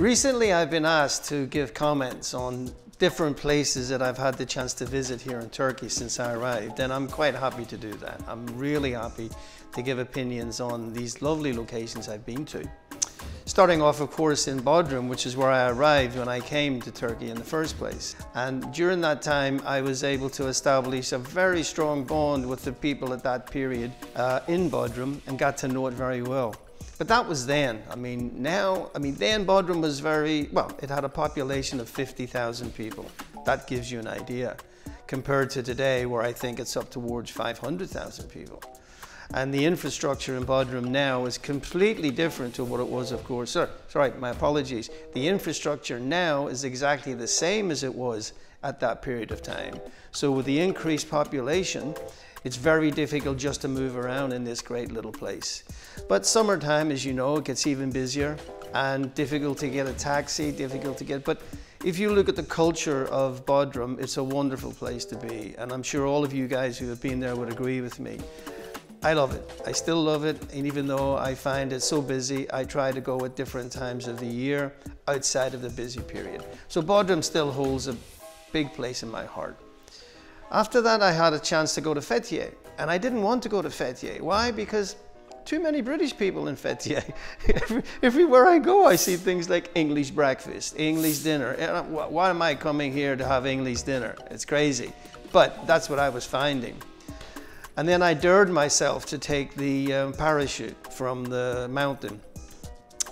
Recently, I've been asked to give comments on different places that I've had the chance to visit here in Turkey since I arrived, and I'm quite happy to do that. I'm really happy to give opinions on these lovely locations I've been to. Starting off, of course, in Bodrum, which is where I arrived when I came to Turkey in the first place. And during that time, I was able to establish a very strong bond with the people at that period in Bodrum and got to know it very well. But that was then. Then Bodrum was it had a population of 50,000 people. That gives you an idea. Compared to today, where I think it's up towards 500,000 people. And the infrastructure in Bodrum now is completely different to what it was, of course. Sorry, my apologies. The infrastructure now is exactly the same as it was at that period of time. So with the increased population, it's very difficult just to move around in this great little place. But summertime, as you know, it gets even busier and difficult to get a taxi, but if you look at the culture of Bodrum, it's a wonderful place to be. And I'm sure all of you guys who have been there would agree with me. I love it. I still love it. And even though I find it so busy, I try to go at different times of the year outside of the busy period. So Bodrum still holds a big place in my heart. After that, I had a chance to go to Fethiye, and I didn't want to go to Fethiye. Why? Because too many British people in Fethiye. Everywhere I go, I see things like English breakfast, English dinner. Why am I coming here to have English dinner? It's crazy. But that's what I was finding. And then I dared myself to take the parachute from the mountain.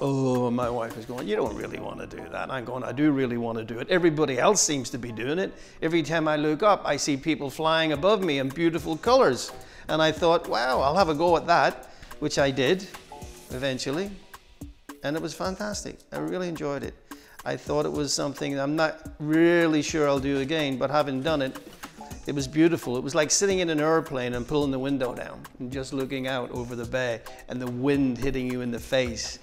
Oh, my wife was going, you don't really want to do that. I'm going, I do really want to do it. Everybody else seems to be doing it. Every time I look up, I see people flying above me in beautiful colors. And I thought, wow, I'll have a go at that, which I did eventually. And it was fantastic. I really enjoyed it. I thought it was something I'm not really sure I'll do again, but having done it, it was beautiful. It was like sitting in an airplane and pulling the window down and just looking out over the bay and the wind hitting you in the face.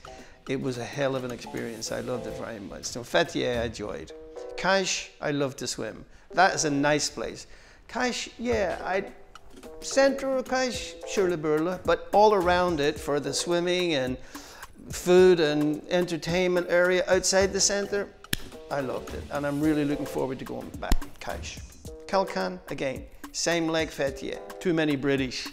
It was a hell of an experience. I loved it very much. So Fethiye I enjoyed. Kaş, I love to swim. That is a nice place. Kaş, yeah, center of Kaş, şöyle, but all around it for the swimming and food and entertainment area outside the center, I loved it. And I'm really looking forward to going back. Kaş. Kalkan, again, same like Fethiye. Too many British.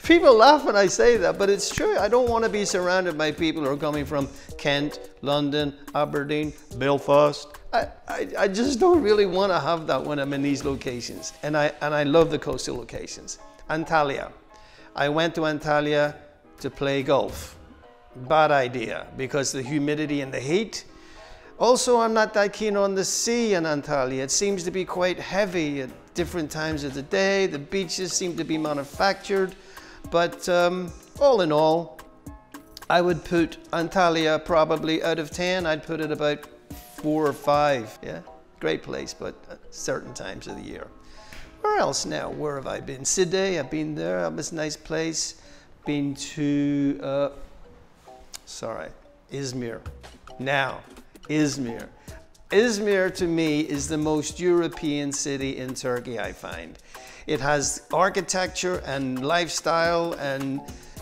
People laugh when I say that, but it's true. I don't want to be surrounded by people who are coming from Kent, London, Aberdeen, Belfast. I just don't really want to have that when I'm in these locations. And I love the coastal locations. Antalya. I went to Antalya to play golf. Bad idea, because the humidity and the heat. Also, I'm not that keen on the sea in Antalya. It seems to be quite heavy at different times of the day. The beaches seem to be manufactured. But all in all, I would put Antalya probably out of 10, I'd put it about 4 or 5. Yeah, great place, but at certain times of the year. Where else now? Where have I been? Side, I've been there. That was a nice place. Been to, Izmir. Now, Izmir. Izmir to me is the most European city in Turkey, I find. It has architecture and lifestyle and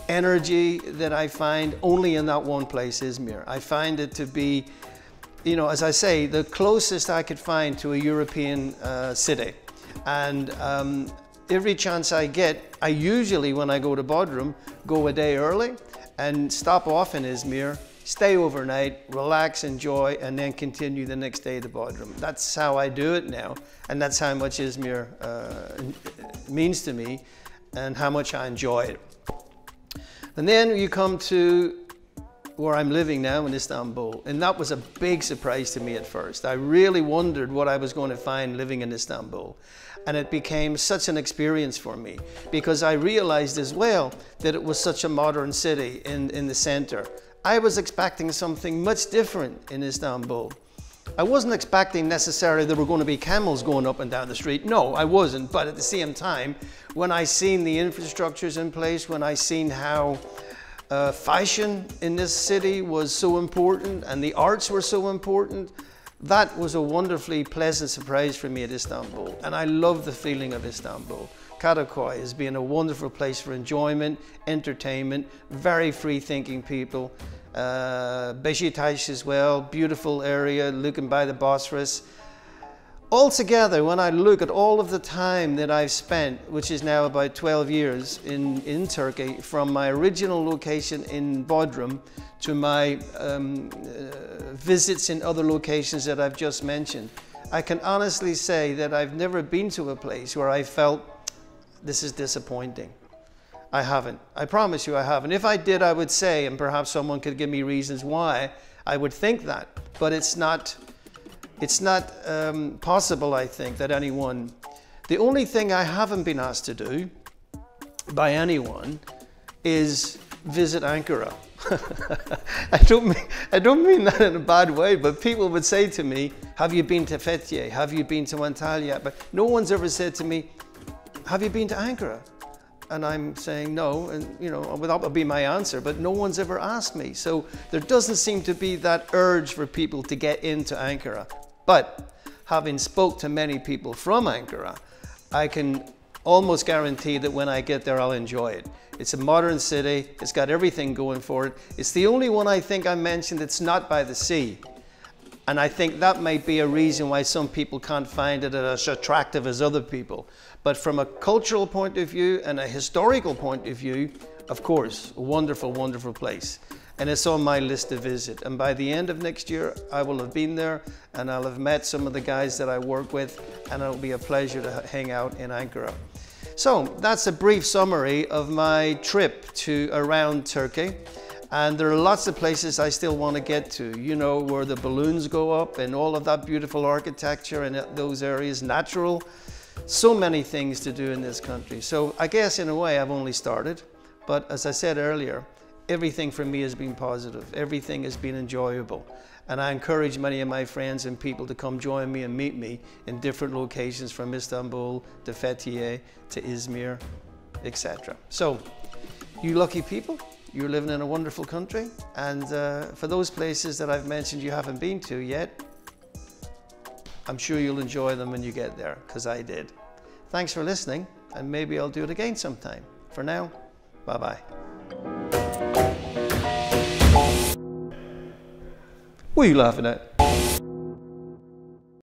energy that I find only in that one place, Izmir. I find it to be, you know, as I say, the closest I could find to a European city. And every chance I get, I usually, when I go to Bodrum, go a day early and stop off in Izmir, stay overnight, relax, enjoy, and then continue the next day to Bodrum. That's how I do it now, and that's how much Izmir means to me and how much I enjoy it. And then you come to where I'm living now in Istanbul, and that was a big surprise to me at first. I really wondered what I was going to find living in Istanbul. And it became such an experience for me because I realized as well that it was such a modern city in the center. I was expecting something much different in Istanbul. I wasn't expecting necessarily there were going to be camels going up and down the street. No, I wasn't. But at the same time, when I seen the infrastructures in place, when I seen how fashion in this city was so important and the arts were so important, that was a wonderfully pleasant surprise for me at Istanbul. And I love the feeling of Istanbul. Karakoy has been a wonderful place for enjoyment, entertainment, very free-thinking people. Beşiktaş as well, beautiful area, looking by the Bosphorus. Altogether, when I look at all of the time that I've spent, which is now about 12 years in Turkey, from my original location in Bodrum to my visits in other locations that I've just mentioned, I can honestly say that I've never been to a place where I felt, this is disappointing. I haven't. I promise you I haven't. If I did, I would say, and perhaps someone could give me reasons why I would think that, but it's not possible, I think, that anyone... The only thing I haven't been asked to do by anyone is visit Ankara. I don't mean that in a bad way, but people would say to me, have you been to Fethiye? Have you been to Antalya? But no one's ever said to me, have you been to Ankara? And I'm saying no, and you know, that would be my answer, but no one's ever asked me. So there doesn't seem to be that urge for people to get into Ankara. But having spoke to many people from Ankara, I can almost guarantee that when I get there, I'll enjoy it. It's a modern city, it's got everything going for it. It's the only one I think I mentioned that's not by the sea. And I think that might be a reason why some people can't find it as attractive as other people. But from a cultural point of view and a historical point of view, of course, a wonderful, wonderful place. And it's on my list to visit. And by the end of next year, I will have been there and I'll have met some of the guys that I work with, and it'll be a pleasure to hang out in Ankara. So that's a brief summary of my trip around Turkey. And there are lots of places I still want to get to, you know, where the balloons go up and all of that beautiful architecture and those areas, natural. So many things to do in this country. So I guess in a way I've only started, but as I said earlier, everything for me has been positive. Everything has been enjoyable. And I encourage many of my friends and people to come join me and meet me in different locations, from Istanbul to Fethiye to Izmir, etc. So, you lucky people, you're living in a wonderful country. And for those places that I've mentioned you haven't been to yet, I'm sure you'll enjoy them when you get there, because I did. Thanks for listening, and maybe I'll do it again sometime. For now, bye-bye. What are you laughing at?